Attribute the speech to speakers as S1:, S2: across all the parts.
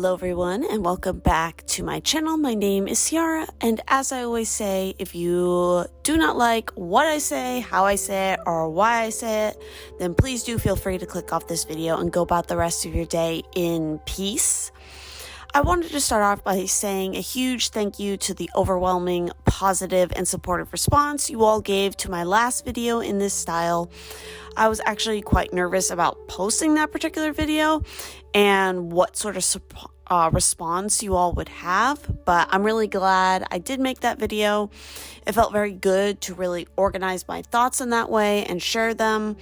S1: Hello everyone and welcome back to my channel. My name is Ciarra, and as I always say, if you do not like what I say, how I say it, or why I say it, then please do feel free to click off this video and go about the rest of your day in peace. I wanted to start off by saying a huge thank you to the overwhelming positive and supportive response you all gave to my last video in this style. I was actually quite nervous about posting that particular video and what sort of response you all would have, but I'm really glad I did make that video. It felt very good to really organize my thoughts in that way and share them.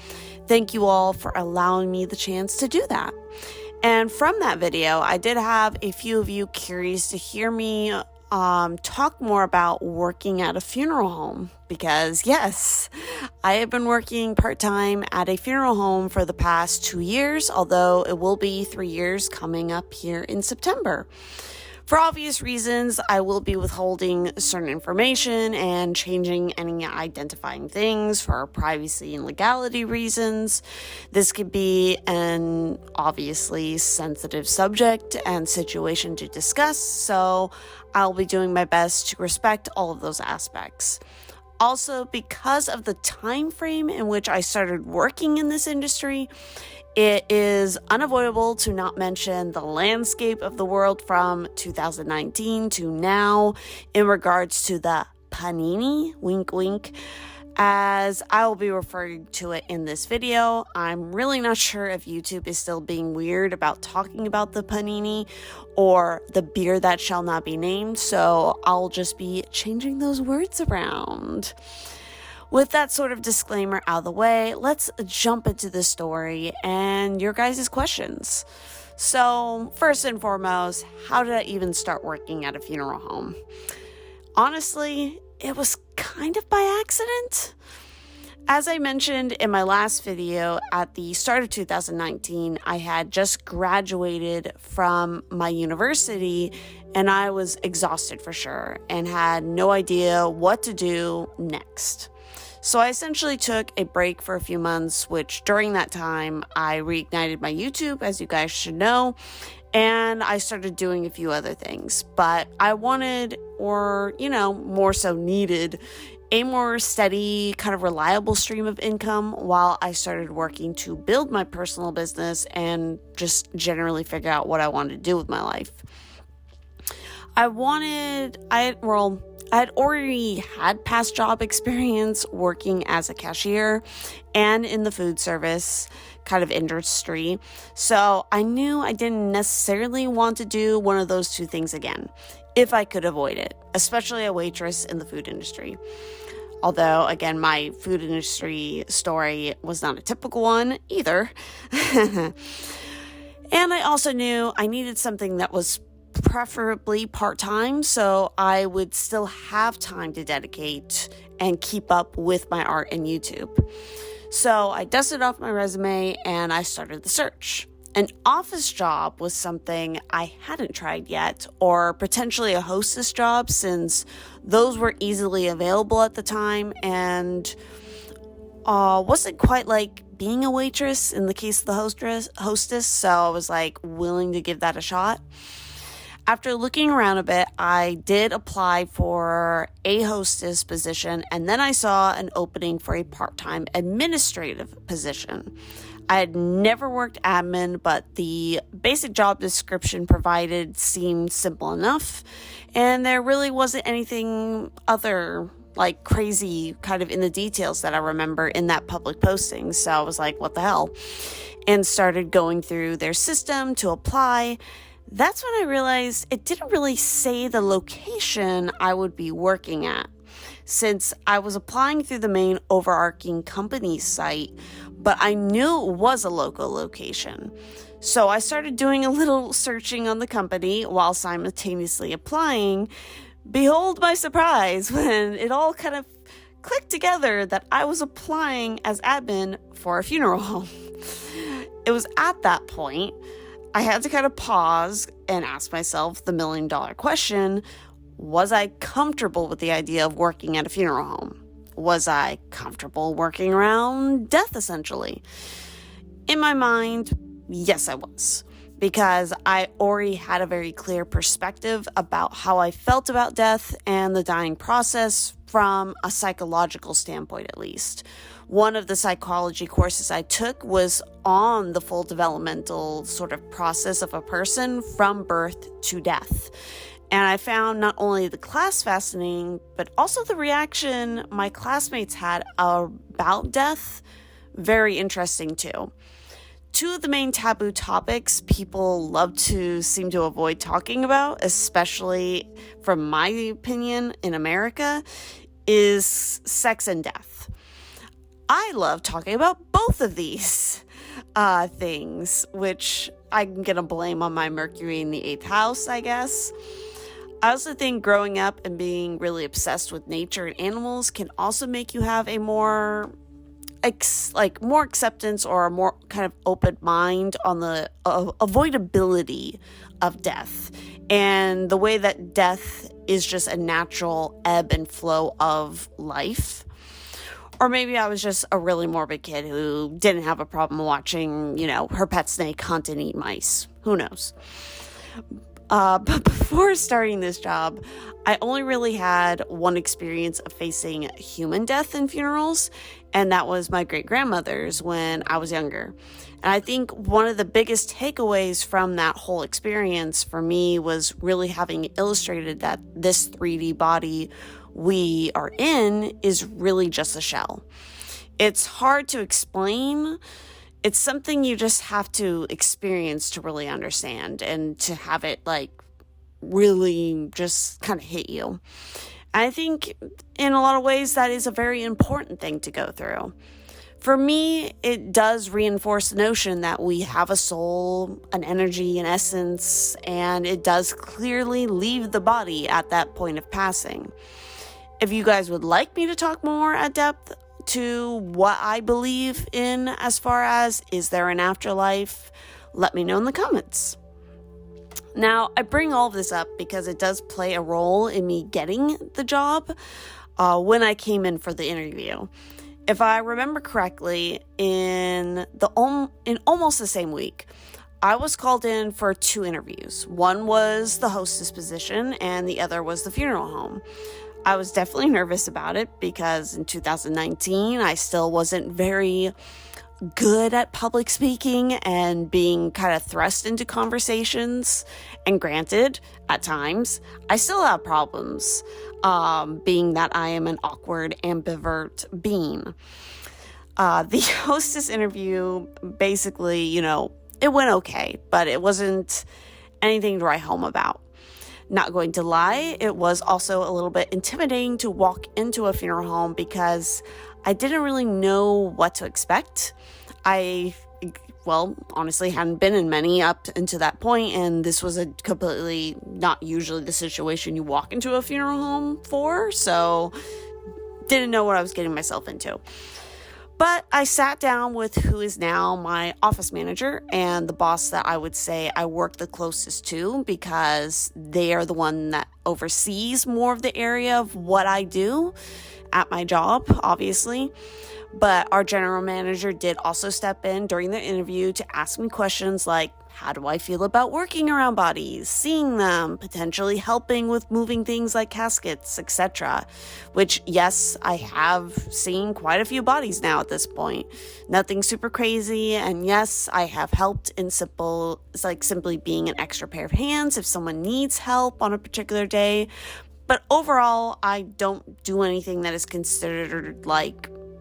S1: Thank you all for allowing me the chance to do that. And from that video, I did have a few of you curious to hear me talk more about working at a funeral home, because yes, I have been working part-time at a funeral home for the past 2 years, although it will be 3 years coming up here in September. For obvious reasons, I will be withholding certain information and changing any identifying things for privacy and legality reasons. This could be an obviously sensitive subject and situation to discuss, so I'll be doing my best to respect all of those aspects. Also, because of the time frame in which I started working in this industry, it is unavoidable to not mention the landscape of the world from 2019 to now in regards to the panini, wink wink, as I will be referring to it in this video. I'm really not sure if YouTube is still being weird about talking about the panini or the beer that shall not be named, so I'll just be changing those words around. With that sort of disclaimer out of the way, let's jump into the story and your guys' questions. So, first and foremost, how did I even start working at a funeral home? Honestly, it was kind of by accident. As I mentioned in my last video, at the start of 2019, I had just graduated from my university and I was exhausted for sure and had no idea what to do next. So I essentially took a break for a few months, which during that time, I reignited my YouTube, as you guys should know, and I started doing a few other things. But I wanted, or, more so needed, a more steady, kind of reliable stream of income while I started working to build my personal business and just generally figure out what I wanted to do with my life. I had already had past job experience working as a cashier and in the food service kind of industry, so I knew I didn't necessarily want to do one of those two things again, if I could avoid it, especially a waitress in the food industry. Although, again, my food industry story was not a typical one either. And I also knew I needed something that was preferably part-time, so I would still have time to dedicate and keep up with my art and YouTube. So I dusted off my resume and I started the search. An office job was something I hadn't tried yet, or potentially a hostess job, since those were easily available at the time and wasn't quite like being a waitress in the case of the hostess, so I was willing to give that a shot. After looking around a bit, I did apply for a hostess position, and then I saw an opening for a part-time administrative position. I had never worked admin, but the basic job description provided seemed simple enough, and there really wasn't anything other crazy kind of in the details that I remember in that public posting. So I was like, what the hell? And started going through their system to apply. That's when I realized it didn't really say the location I would be working at, since I was applying through the main overarching company site, but I knew it was a local location. So I started doing a little searching on the company while simultaneously applying. Behold my surprise when it all kind of clicked together that I was applying as admin for a funeral home. It was at that point I had to kind of pause and ask myself the million-dollar question: was I comfortable with the idea of working at a funeral home? Was I comfortable working around death, essentially? In my mind, yes, I was. because I already had a very clear perspective about how I felt about death and the dying process from a psychological standpoint, at least. One of the psychology courses I took was on the full developmental sort of process of a person from birth to death. And I found not only the class fascinating, but also the reaction my classmates had about death very interesting too. Two of the main taboo topics people love to seem to avoid talking about, especially from my opinion in America, is sex and death. I love talking about both of these things, which I'm going to blame on my Mercury in the 8th house, I guess. I also think growing up and being really obsessed with nature and animals can also make you have a more acceptance or a more kind of open mind on the avoidability of death and the way that death is just a natural ebb and flow of life. Or maybe I was just a really morbid kid who didn't have a problem watching, her pet snake hunt and eat mice. Who knows? But before starting this job, I only really had one experience of facing human death in funerals, and that was my great-grandmother's when I was younger. And I think one of the biggest takeaways from that whole experience for me was really having illustrated that this 3D body we are in is really just a shell. It's hard to explain. It's something you just have to experience to really understand and to have it really just kind of hit you. And I think in a lot of ways that is a very important thing to go through. For me, it does reinforce the notion that we have a soul, an energy, an essence, and it does clearly leave the body at that point of passing. If you guys would like me to talk more at depth to what I believe in as far as is there an afterlife, let me know in the comments. Now, I bring all of this up because it does play a role in me getting the job when I came in for the interview. If I remember correctly, in almost the same week, I was called in for 2 interviews. One was the hostess position and the other was the funeral home. I was definitely nervous about it because in 2019, I still wasn't very good at public speaking and being kind of thrust into conversations. And granted, at times, I still have problems, being that I am an awkward, ambivert being. The hostess interview, basically, it went okay, but it wasn't anything to write home about. Not going to lie, it was also a little bit intimidating to walk into a funeral home because I didn't really know what to expect. I honestly hadn't been in many up until that point, and this was a completely not usually the situation you walk into a funeral home for, so didn't know what I was getting myself into. But I sat down with who is now my office manager and the boss that I would say I work the closest to because they are the one that oversees more of the area of what I do at my job, obviously. But our general manager did also step in during the interview to ask me questions like, how do I feel about working around bodies, seeing them, potentially helping with moving things like caskets, etc. Which, yes, I have seen quite a few bodies now at this point. Nothing super crazy, and yes, I have helped in simply being an extra pair of hands if someone needs help on a particular day. But overall, I don't do anything that is considered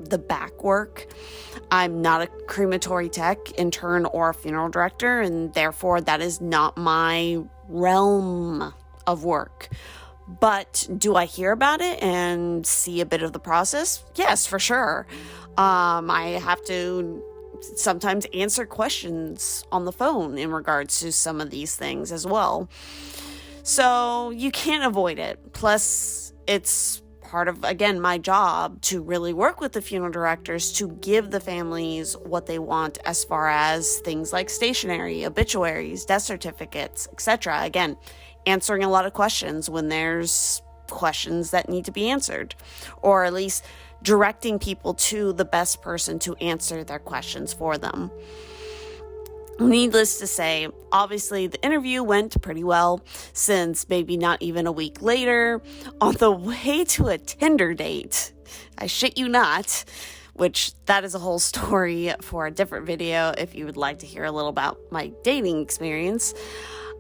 S1: the back work. I'm not a crematory tech, intern, or a funeral director, and therefore that is not my realm of work. But do I hear about it and see a bit of the process? Yes, for sure. I have to sometimes answer questions on the phone in regards to some of these things as well. So you can't avoid it. Plus, it's part of, again, my job to really work with the funeral directors to give the families what they want as far as things like stationery, obituaries, death certificates, etc. Again, answering a lot of questions when there's questions that need to be answered, or at least directing people to the best person to answer their questions for them. Needless to say, obviously the interview went pretty well, since maybe not even a week later, on the way to a Tinder date, I shit you not, which that is a whole story for a different video if you would like to hear a little about my dating experience,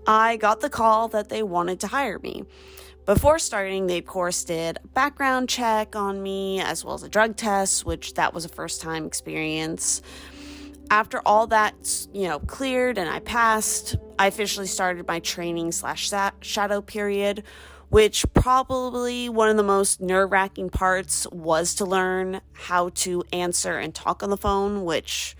S1: I got the call that they wanted to hire me. Before starting, they of course did a background check on me as well as a drug test, which that was a first time experience. After all that, cleared and I passed, I officially started my training / shadow period, which probably one of the most nerve-wracking parts was to learn how to answer and talk on the phone, which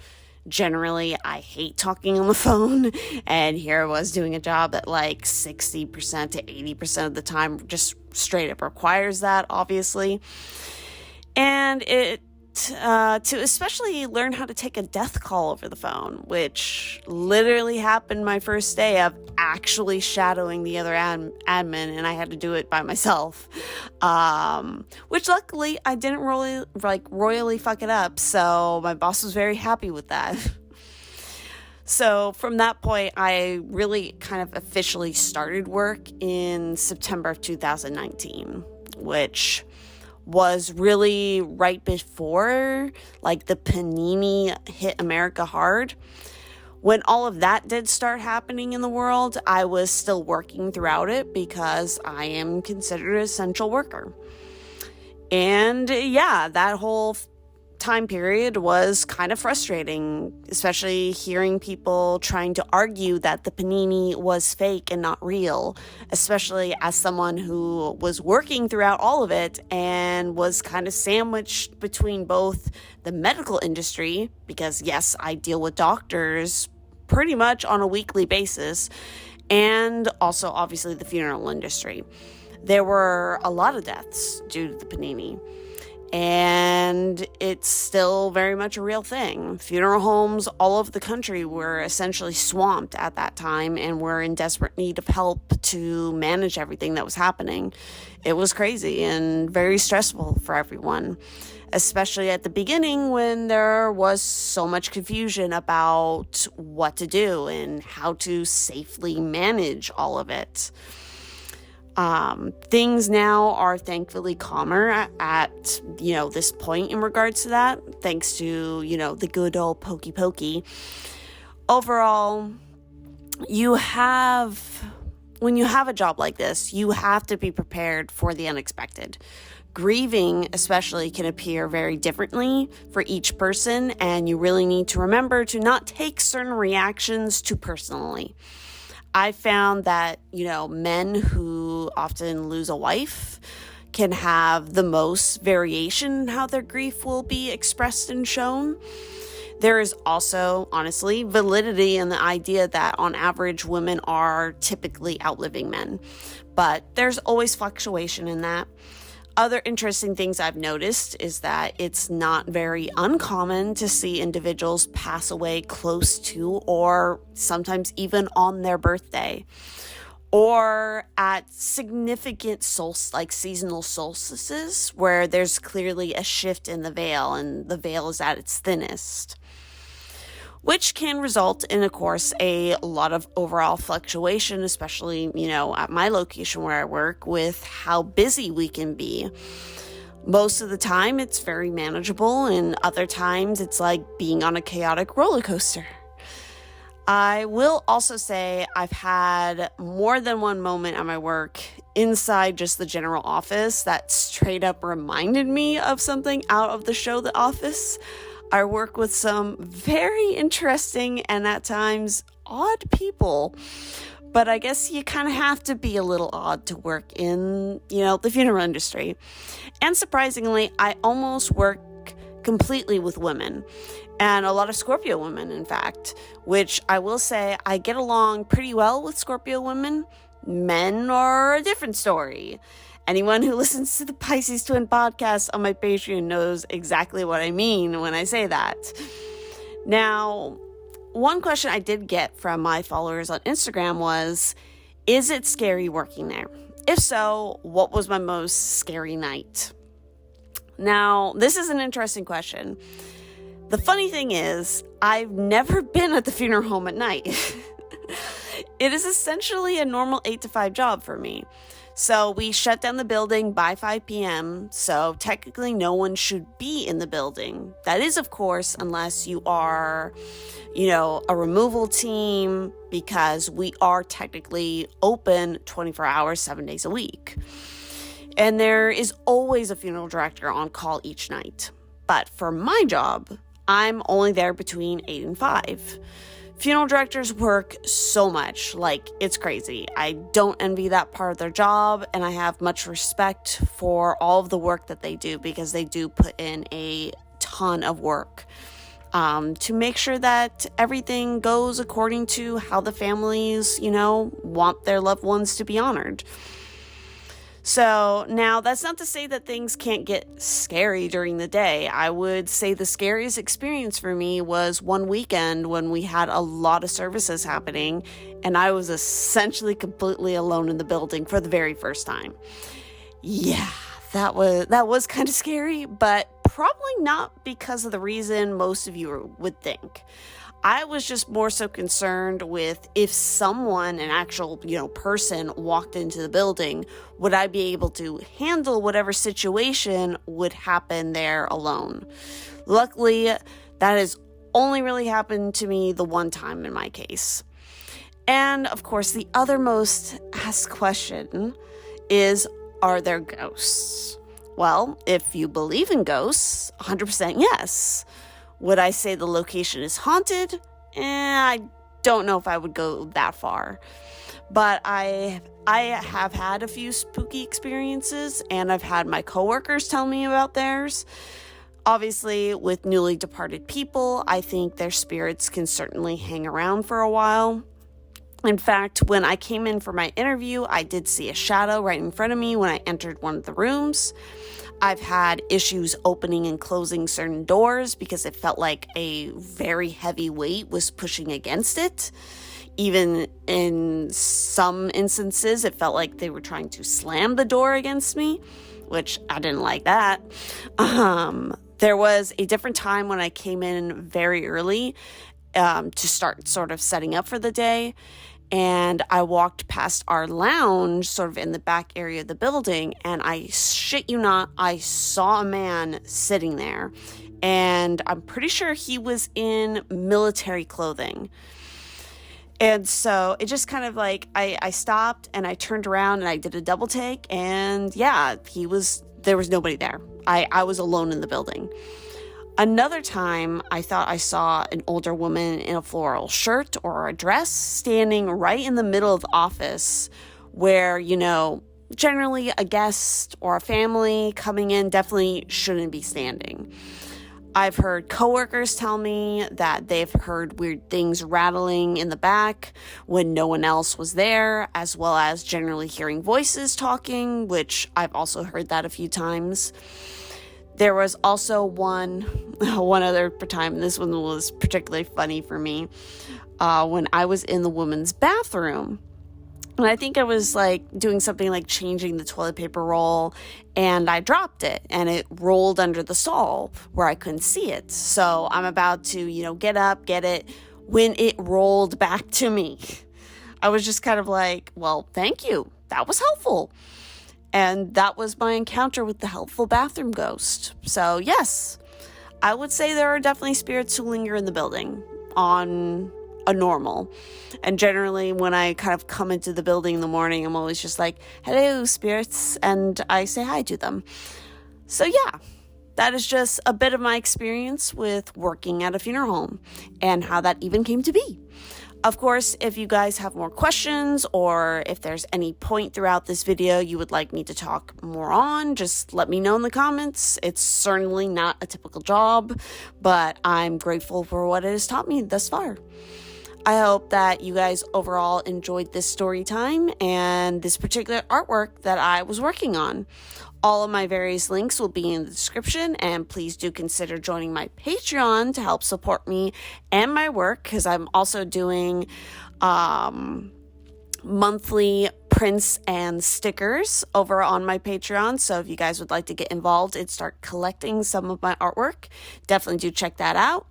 S1: generally I hate talking on the phone. And here I was doing a job that like 60% to 80% of the time just straight up requires that, obviously. And to especially learn how to take a death call over the phone, which literally happened my first day of actually shadowing the other admin, and I had to do it by myself, which luckily I didn't royally fuck it up, so my boss was very happy with that. So from that point, I really kind of officially started work in September of 2019, which was really right before like the panini hit America hard. When all of that did start happening in the world, I was still working throughout it because I am considered an essential worker. And yeah, that whole time period was kind of frustrating, especially hearing people trying to argue that the panini was fake and not real, especially as someone who was working throughout all of it and was kind of sandwiched between both the medical industry, because yes, I deal with doctors pretty much on a weekly basis, and also obviously the funeral industry. There were a lot of deaths due to the panini. And it's still very much a real thing. Funeral homes all over the country were essentially swamped at that time and were in desperate need of help to manage everything that was happening. It was crazy and very stressful for everyone, especially at the beginning when there was so much confusion about what to do and how to safely manage all of it. Things now are thankfully calmer at this point in regards to that, thanks to, the good old pokey pokey. Overall, when you have a job like this, you have to be prepared for the unexpected. Grieving especially can appear very differently for each person, and you really need to remember to not take certain reactions too personally. I found that, men who often lose a wife can have the most variation in how their grief will be expressed and shown. There is also, honestly, validity in the idea that on average, women are typically outliving men, but there's always fluctuation in that. Other interesting things I've noticed is that it's not very uncommon to see individuals pass away close to or sometimes even on their birthday, or at significant seasonal solstices where there's clearly a shift in the veil and the veil is at its thinnest, which can result in, of course, a lot of overall fluctuation, especially, at my location where I work, with how busy we can be. Most of the time, it's very manageable, and other times, it's like being on a chaotic roller coaster. I will also say I've had more than one moment at my work inside just the general office that straight up reminded me of something out of the show The Office. I work with some very interesting and at times odd people, but I guess you kind of have to be a little odd to work in, the funeral industry. And surprisingly, I almost work completely with women, and a lot of Scorpio women, in fact, which I will say I get along pretty well with Scorpio women. Men are a different story. Anyone who listens to the Pisces Twin podcast on my Patreon knows exactly what I mean when I say that. Now, one question I did get from my followers on Instagram was, is it scary working there? If so, what was my most scary night? Now, this is an interesting question. The funny thing is, I've never been at the funeral home at night. It is essentially a normal 8 to 5 job for me. So we shut down the building by 5 p.m., so technically no one should be in the building. That is, of course, unless you are, a removal team, because we are technically open 24 hours, 7 days a week. And there is always a funeral director on call each night. But for my job, I'm only there between 8 and 5. Funeral directors work so much, it's crazy. I don't envy that part of their job, and I have much respect for all of the work that they do, because they do put in a ton of work to make sure that everything goes according to how the families, want their loved ones to be honored. So now that's not to say that things can't get scary during the day. I would say the scariest experience for me was one weekend when we had a lot of services happening and I was essentially completely alone in the building for the very first time. Yeah, that was kind of scary, but probably not because of the reason most of you would think. I was just more so concerned with if someone, an actual, person walked into the building, would I be able to handle whatever situation would happen there alone? Luckily, that has only really happened to me the one time in my case. And of course, the other most asked question is, are there ghosts? Well, if you believe in ghosts, 100% yes. Would I say the location is haunted? I don't know if I would go that far. But I have had a few spooky experiences, and I've had my coworkers tell me about theirs. Obviously, with newly departed people, I think their spirits can certainly hang around for a while. In fact, when I came in for my interview, I did see a shadow right in front of me when I entered one of the rooms. I've had issues opening and closing certain doors because it felt like a very heavy weight was pushing against it. Even in some instances, it felt like they were trying to slam the door against me, which I didn't like that. There was a different time when I came in very early to start sort of setting up for the day. And I walked past our lounge sort of in the back area of the building, and I shit you not, I saw a man sitting there, and I'm pretty sure he was in military clothing. And so it just kind of I stopped and I turned around and I did a double take, and yeah, there was nobody there. I was alone in the building. Another time, I thought I saw an older woman in a floral shirt or a dress standing right in the middle of the office where, generally a guest or a family coming in definitely shouldn't be standing. I've heard coworkers tell me that they've heard weird things rattling in the back when no one else was there, as well as generally hearing voices talking, which I've also heard that a few times. There was also one other time, and this one was particularly funny for me, when I was in the women's bathroom. And I think I was doing something like changing the toilet paper roll, and I dropped it, and it rolled under the stall where I couldn't see it. So I'm about to, get up, get it, when it rolled back to me. I was just kind of well, thank you. That was helpful. And that was my encounter with the helpful bathroom ghost. So yes, I would say there are definitely spirits who linger in the building on a normal. And generally when I kind of come into the building in the morning, I'm always just hello, spirits, and I say hi to them. So yeah, that is just a bit of my experience with working at a funeral home and how that even came to be. Of course, if you guys have more questions or if there's any point throughout this video you would like me to talk more on, just let me know in the comments. It's certainly not a typical job, but I'm grateful for what it has taught me thus far. I hope that you guys overall enjoyed this story time and this particular artwork that I was working on. All of my various links will be in the description, and please do consider joining my Patreon to help support me and my work, because I'm also doing monthly prints and stickers over on my Patreon. So if you guys would like to get involved and start collecting some of my artwork, definitely do check that out.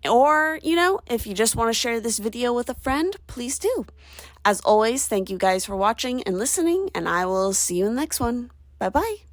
S1: Or, if you just want to share this video with a friend, please do. As always, thank you guys for watching and listening, and I will see you in the next one. Bye-bye.